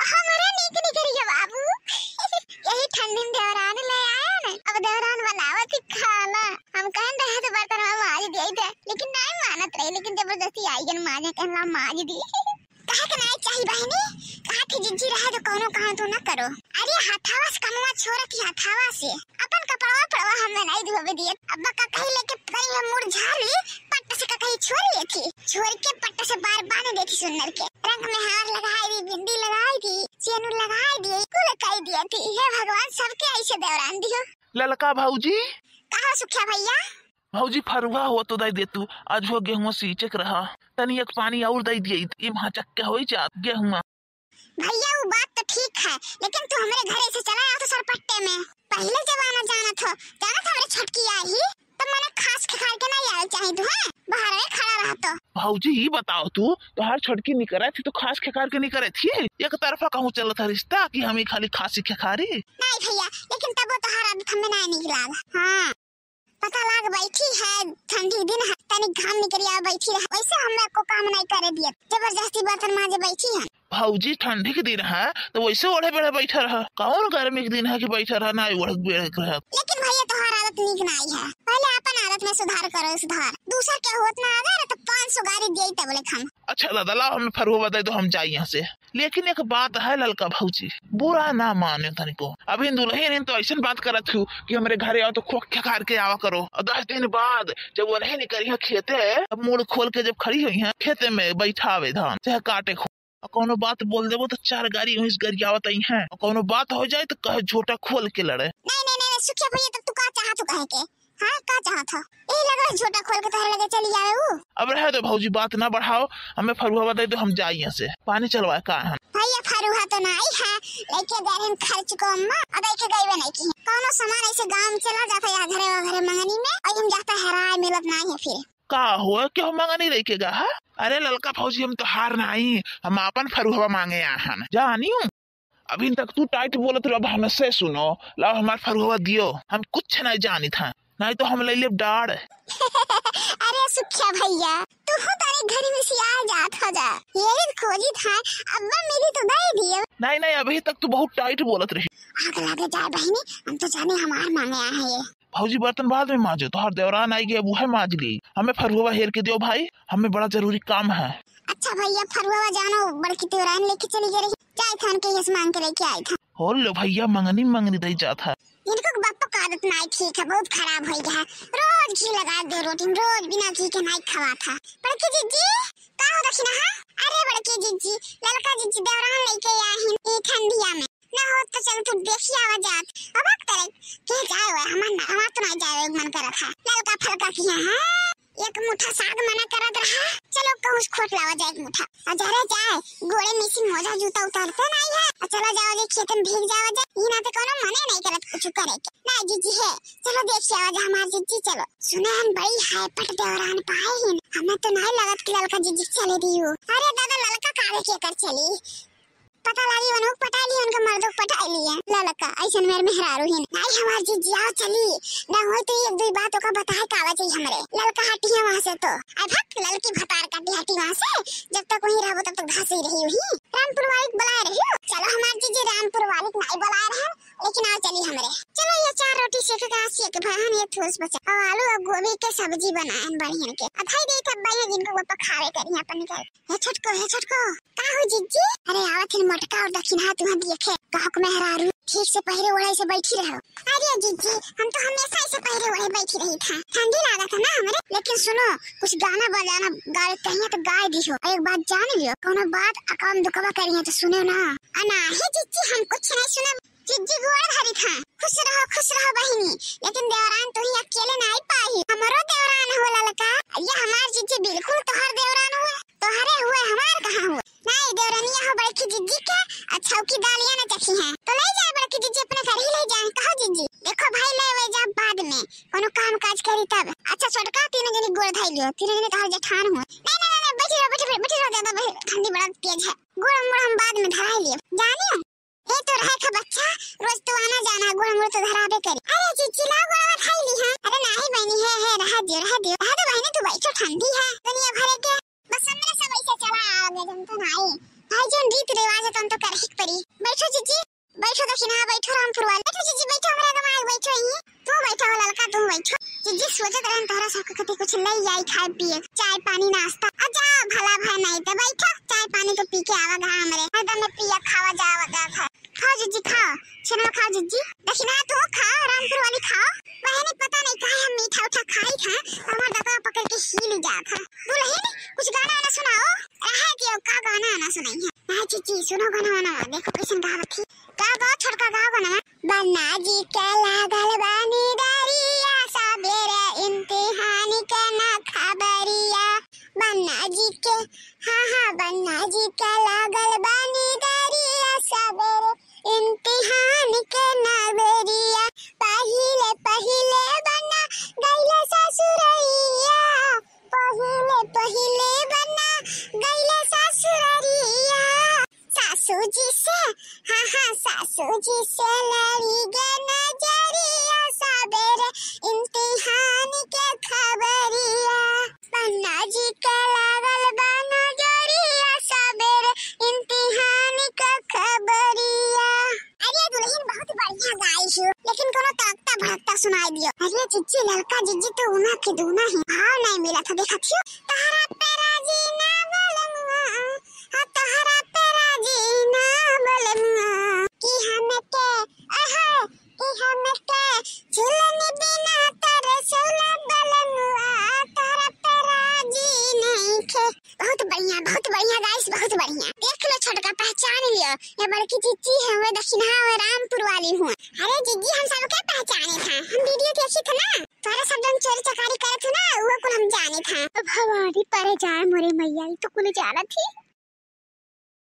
हमारा नीक निकरिया बाबू। यही ठंडी में देवरान ले आया ना, अब देवरान बनावत ही खाना। हम कहन रहे थे बर्तन हम माज दिए थे, लेकिन नहीं मानत रही, लेकिन जबरदस्ती आई गन माजे कहला माज दी। कहा के नहीं चाहिए बहनी, कहा कि जिज्जी रहे तो कोनो कहा तो ना करो। अरे हथावा से कमवा छोड़त ही हथावा से अपन कपड़वा पड़वा हमें नहीं धोबे दिए। अब्बा का कहीं लेके कहीं हम मुड़ झाड़ ली, पट्ट से कहीं छोड़ ली थी, छोड़ के पट्ट से बार बांध देती सुंदर के। रंग में हार लगाई दी, बिंदी लगाई दी, चेनू लगाई दी, कुल लगाई दिया थी। हे भगवान सबके ऐसे देवरान दियो। ललका भाऊजी कहा सुखिया भैया भाऊजी फरुआ हो तो दे तू, आज हो गेहूं सींचक रहा, तनी एक पानी और दे दिए इम चक्के हो जात गेहूं। भैया वो बात तो ठीक है, लेकिन तू हमारे घरे से चला आया तो सरपट्टे में पहले जमाना जाना था हमारे छटकी आई तो मैंने खास खिखार के नहीं आया चाहिए तू है बाहर में खड़ा रहा तो। भाऊजी ये बताओ तू तो हर छटकी नहीं करे थी तो खास खिखार के नहीं करे थी, एक तरफा कहूँ चला था रिश्ता कि हमें खाली खासी खिखारी। नहीं भैया, लेकिन तब वो तो हर आदत हमें नहीं निकला। हाँ पता लग बैठी है ठंडी दिन है, तनिक घाम निकल आ बैठी रहा, वैसे हमें को काम नहीं करे दिए, जबरदस्ती बर्तन माजे बैठी है। भाऊजी ठंडी के दिन है तो वैसे ओढ़े बेढ़े बैठा रहा, कौन गर्मी के दिन है कि बैठा रहा ना ओढ़ बेढ़े रहा। लेकिन भैया तुम्हारा आदत नीक नहीं है, पहले अपन आदत में सुधार करो, सुधार दूसरा क्या होत ना अगर तो 500 गाड़ी दिए तब बोले हम। अच्छा दादा लाओ हमें फरुआ बताए तो हम जाए यहाँ से, लेकिन एक बात है ललका भाऊजी बुरा ना माने तनिको, अभी दुल्हन तो ऐसा बात करत हूँ कि हमारे घरे आओ तो खोख खिखार के आवा करो, और 10 दिन बाद जब वो नहीं निकली खेते अब मुड़ खोल के जब खड़ी हुई है खेते में बैठावे धान चाहे काटे कोनो बात बोल देवो तो 4 गाड़ी वहीं गरियावत ही है, कोनो बात हो जाए तो कहे झोटा खोल के लड़े। नहीं सुखिया भैया तब तू का चाहा तू कहे के, हाँ का चाहा था यही लगा झोटा खोल के तोहरे लगे चली जावे वो। अब रहे तो भाऊजी बात ना बढ़ाओ, हमें फरुआ बताए तो हम जाए यहाँ से पानी चलवाए का है। भैया फरुआ तो नहीं है, लेके गए हम खर्च को अम्मा अब के गईवे नहीं की कोनो सामान ऐसे गांव में चला जाता है घरे मंगनी में और हम जाता है मिलत नहीं है फिर का हुआ कि हम मांगा नहीं लेकेगा है। अरे ललका फौजी हम तो हार नहीं, हम अपन फरुआ मांगे यहाँ जानी हूँ। अभी तक तू टाइट बोलत रहो, अब हमसे सुनो लाओ हमार फरुआ दियो, हम कुछ नहीं जानी था नहीं तो हम ले ले डाड़। अरे सुखिया भैया तू तारे घर में से आ जात हो जा, ये खोजी था अब्बा मेरी तो दे दिए। नहीं अभी तक तू बहुत टाइट बोलत रही। आगे लागे जाए बहनी, हम तो जाने हमार मांगे आए ये। भाऊजी बर्तन बाद में मांजो, तो हर देवरान आई गए वो है मांज ली, हमें फरुआ हेर के दियो भाई, हमें बड़ा जरूरी काम है। अच्छा भैया फरुआ जानो बड़की देवरान लेके चली गई जाए थान के यस मांग के लेके आई था। हो लो भैया मंगनी दे जाता है। इनको बापा का आदत नहीं ठीक है, बहुत खराब हो गया है, रोज घी लगा दे रोटी में, रोज बिना घी के नहीं खवा था। बड़की जीजी का हो दक्षिणा है? अरे बड़की जीजी ललका जीजी देवरान लेके आई है ठंडिया में, ना हो तो चल तू देखी आवाज आत अब करे के जाए हुए हमार तो नहीं जाए मन कर रखा ललका फलका किया है, एक मुठा साग मना करत रहा, चलो कहूँ खोट लावा जाए एक मुठा अजरे जाए गोड़े मिसी मोजा जूता उतारते नहीं है, चलो जाओ जे खेत में भीग जाओ जे ई ना तो कोनो मने नहीं करत कुछ करे के ना जीजी है, चलो देखिए आवाज हमार जीजी चलो सुनान बड़ी है पट देवरान पाए ही हमें तो नहीं लगत कि ललका जीजी चले दियो। अरे दादा ललका काहे के कर चली पता लगी वनो पटा ली उनका मर्दों पटा लिए ललका ऐसा मेरे मेहरारू ही नहीं हमार जीजी आओ चली ना हो तो एक दो बातों का बताए कावा चाहिए हमरे ललका हटी है वहाँ से तो आई भक्त ललकी भतार काटी हटी वहाँ से, जब तक वहीं रहो तब तक घास ही रही हुई रामपुर वाली बुला रही हो। चलो हमार जीजी रामपुर वाली नहीं बुला रहे लेकिन आओ चली हमरे, चलो ये 4 रोटी सेक के सेक भान ये ठोस बचा और आलू और गोभी के सब्जी बनाए बढ़िया के अथाई दे तब भाई जिनको वो खावे करी अपन निकल हे छटको का हो जीजी। अरे आवत है मटका और दक्षिणा तुम्हां देखे कहक मेहरारू ठीक से पहरे ओढ़े से बैठी रहो। अरे जीजी हम तो हमेशा ऐसे पहरे ओढ़े बैठी रही था, ठंडी लगा था ना हमारे, लेकिन सुनो कुछ गाना बजाना गाए कहिए तो गाए दियो, एक बात जान लियो कोनो बात अकाम दुकवा करिए तो सुनो ना अना हे जीजी हम कुछ नहीं सुना जीजी गोड़ धरी था। खुश रहो बहिनी, लेकिन देवरान तो ही अकेले नहीं पाई, हमारो देवरान हो ललका, ये हमार जीजी बिल्कुल तोहर देवरान हुए, तोहरे हुए हमार कहाँ हुए नहीं देवरानिया हो बड़की जीजी के अच्छा की दालियां न चखी हैं तो ले जाए बड़की जीजी अपने घर ही ले जाए कहो जीजी देखो भाई ले वे जा बाद में कोनो काम काज करी तब। अच्छा छोटका तीनों जनी गोड़ धाई लियो, तीनों जने तोहर जेठान हुए नहीं बैठी रहो ज्यादा ठंडी बड़ा तेज है, गोड़ मोड़ हम बाद में धरा लिए जानियो ये तो रहे का बच्चा रोज तो आना जाना गोड़ मोड़ तो धराबे करी। अरे जीजी ला गोड़ खाई ली है, अरे नहीं बहनी है रह दियो तो बहनी तू बैठो ठंडी है दुनिया भरे के बस हमने सब ऐसे चला आगे जम तो नहीं भाई जो रीत रिवाज है तुम तो कर ही परी। बैठो जीजी, बैठो दक्षिणा, बैठो रामपुर वाले, बैठो जीजी, बैठो हमारे दिमाग, बैठो यहीं तू बैठो ललका, तुम बैठो जीजी। सोचत रहन तोहरा सबके कते कुछ ले आई खाए पिए, चाय पानी नाश्ता। अच्छा भला भाई नहीं तो बैठो, चाय पानी तो पी के आवा गा हमरे एकदम में पिया खावा जावा गा। खाओ जीजी खाओ, छेना खाओ जीजी, दक्षिणा तू खाओ, रामपुर वाली खाओ। बहनी पता नहीं काहे हम मीठा उठा खाई था, हमार दादा पकड़ के हिल जात था। दुल्हन कुछ गाना वाना सुनाओ, रहा कि का गाना वाना सुनाई है। नहीं जीजी सुनो गाना वाना, देखो कैसन गावत थी। गाओ छोटका गाओ गाना। बन्ना जी के लागल बानी दरिया, सबेरे इम्तिहान के ना खबरिया। बन्ना जी के हाँ बन्ना जी के लागल बानी दरिया, सबेरे इम्तिहान के नगरिया। पहिले पहिले बन्ना गइले ससुररिया, पहिले पहिले बन्ना गइले ससुररिया। सासू जी से सासू जी से लड़ी गे नजरिया, सबेरे इम्तिहान के खबरिया। बन्ना जी के लागल बा नजरिया, सबेरे इम्तिहान के खबरिया। अरे दुल्हन बहुत बढ़िया गाई हो, लेकिन कोनो तड़कता भड़कता सुनाई दियो। अरे जीजी लड़का जीजी तो उना के दूना है, भाव नहीं मिला था देखा थियो। तहरा पे राजी ना बोलमुआ, तहरा पे राजी ना बोलमुआ, कि हमें के झूलन बिना तेरे सोला बोलमुआ, तहरा पे राजी नहीं थे। बहुत बढ़िया गाइस, बहुत बढ़िया। देख लो छोटका पहचान लियो, ये बड़की जीजी है, वो दक्षिणा और रामपुर वाली हूँ। अरे जीजी हम सबके पहचाने था, हम वीडियो देखी थे ना, तोरा सब जन चोरी चकारी करे थे ना, वो कुल हम जाने था। भवानी परे जाए मोरे मैया, तो कुल जाना थी।